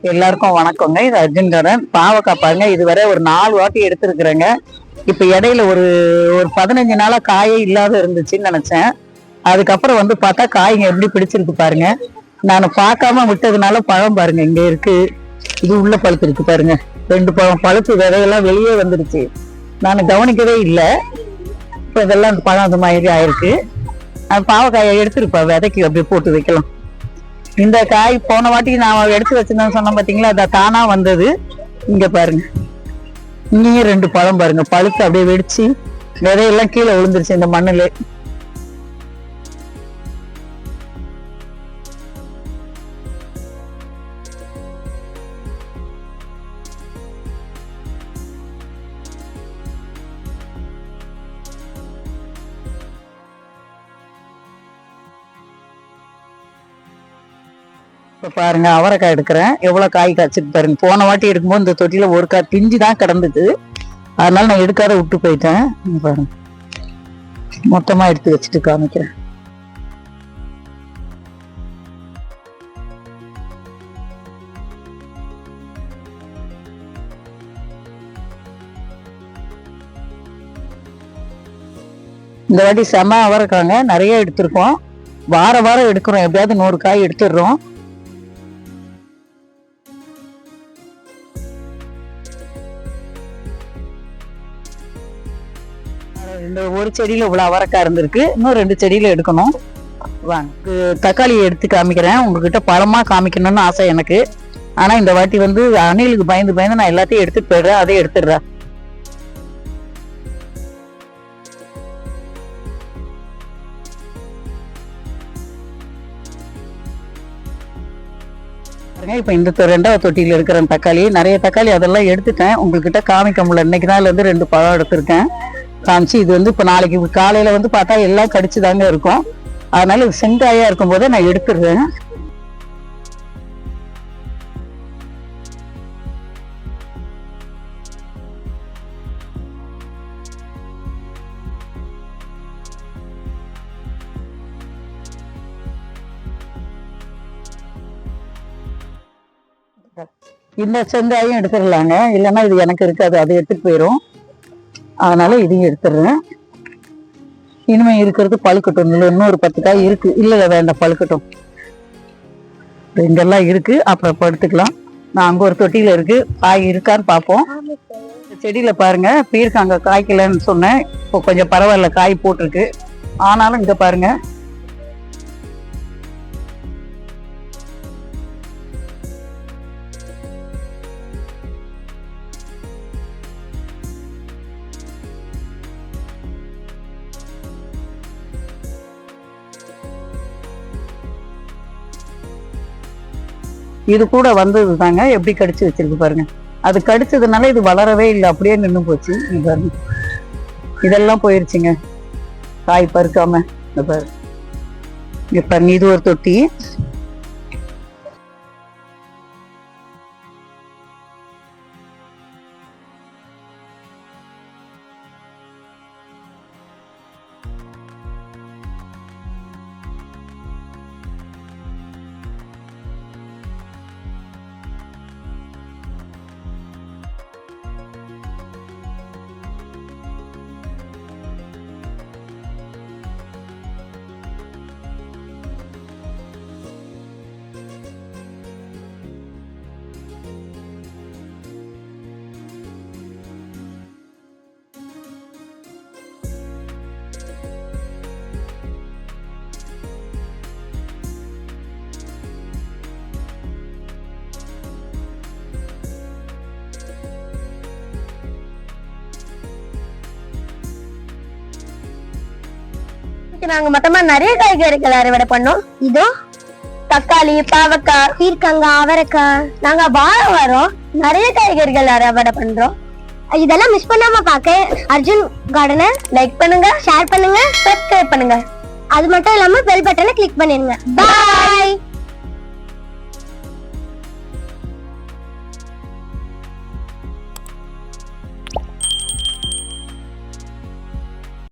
எல்லாருக்கும் வணக்கங்க. இது அர்ஜுன் கார்டன். பாவக்காய் பாருங்க, இதுவரை ஒரு 4 வாட்டி எடுத்திருக்கிறேங்க. இப்ப இடையில ஒரு ஒரு 15 நாளா காயே இல்லாத இருந்துச்சுன்னு நினைச்சேன். அதுக்கப்புறம் வந்து பார்த்தா காய்ங்க எப்படி பிடிச்சிருக்கு பாருங்க. நான் பார்க்காம விட்டதுனால பழம் பாருங்க இங்க இருக்கு. இது உள்ள பழுத்து இருக்கு பாருங்க. 2 பழம் பழுத்து விதையெல்லாம் வெளியே வந்துருச்சு. நான் கவனிக்கவே இல்லை. இப்ப இதெல்லாம் பழம் அந்த மாதிரி ஆயிருக்கு. பாவக்காயை எடுத்துருப்பா, விதைக்கு அப்படியே போட்டு வைக்கலாம். இந்த காய் போன வாட்டி நான் எடுத்து வச்சிருந்தேன்னு சொன்னேன் பாத்தீங்களா, அது தானா வந்தது. இங்க பாருங்க, இங்கேயும் 2 பழம் பாருங்க, பழுத்து அப்படியே வெடிச்சு விதையெல்லாம் கீழே விழுந்துருச்சு இந்த மண்ணுல. இப்ப பாருங்க, அவரைக்காய் எடுக்கிறேன். எவ்வளவு காய் காய்ச்சிட்டு பாருங்க. போன வாட்டி எடுக்கும்போது இந்த தொட்டியில ஒரு காய் பிஞ்சு தான் கிடந்தது. அதனால நான் எடுக்காத விட்டு போயிட்டேன். பாருங்க, மொத்தமா எடுத்து வச்சுட்டு காமிக்கிறேன். இந்த வாட்டி செம அவரைக்காங்க, நிறைய எடுத்திருக்கோம். வாரம் எடுக்கிறோம், எப்படியாவது 100 காய் எடுத்துடுறோம். இந்த ஒரு செடியில இவ்வளவு அவரைக்காய் இருந்திருக்கு. இன்னும் 2 செடியில எடுக்கணும். தக்காளி எடுத்து காமிக்கிறேன். உங்ககிட்ட பழமா காமிக்கணும்னு ஆசை எனக்கு. ஆனா இந்த வாட்டி வந்து அணிலுக்கு பயந்து நான் எல்லாத்தையும் எடுத்துட்டு போயிடுறேன். அதே எடுத்துடுறேன். இப்ப இந்த 2வது தொட்டியில இருக்கிற தக்காளி, நிறைய தக்காளி அதெல்லாம் எடுத்துட்டேன். உங்ககிட்ட காமிக்க முடியல. இன்னைக்கு நாள்ல இருந்து 2 பழம் எடுத்திருக்கேன் காமிச்சு. இது வந்து இப்ப நாளைக்கு காலையில வந்து பார்த்தா எல்லாம் கடிச்சுதாங்க இருக்கும். அதனால இது செங்காயா இருக்கும் போதே நான் எடுத்துடுறேன். இந்த செங்காயும் எடுத்துடலாங்க, இல்லைன்னா இது எனக்கு இருக்காது, அதை எடுத்துட்டு போயிடும். அதனால இதையும் எடுத்துடுறேன். இனிமே இருக்கிறது பழுக்கட்டும். இன்னொரு 10 காய் இருக்கு. இல்ல வேண்டாம், பழுக்கட்டும். இங்கெல்லாம் இருக்கு, அப்புறம் படுத்துக்கலாம். நான் அங்க ஒரு தொட்டியில இருக்கு, காய் இருக்கான்னு பார்ப்போம். செடியில பாருங்க, பீர்க்கங்க காய்க்கலன்னு சொன்னேன். இப்போ கொஞ்சம் பரவாயில்ல, காய் போட்டிருக்கு. ஆனாலும் இங்க பாருங்க, இது கூட வந்தது தாங்க. எப்படி கடிச்சு வச்சிருக்கு பாருங்க. அது கடிச்சதுனால இது வளரவே இல்லை, அப்படியே நின்று போச்சு. பாருங்க, இதெல்லாம் போயிருச்சுங்க காய் பறிக்காம. பாருங்க, இது ஒரு தொட்டி. நாங்க மொத்தமா நிறைய காய்கறிகள் அறுவடை பண்ணோம். இதோ தக்காளி, பாவக்காய், பீர்க்கங்காய், அவரைக்காய். நாங்க வாரம் வாரம் நிறைய காய்கறிகள் அறுவடை பண்றோம். இதெல்லாம் மிஸ் பண்ணாம பார்க்க அர்ஜுன் கார்டனை லைக் பண்ணுங்க, ஷேர் பண்ணுங்க, சப்ஸ்கிரைப் பண்ணுங்க. அது மட்டும் இல்லாம பெல் பட்டனை கிளிக் பண்ணிருங்க. பாய்.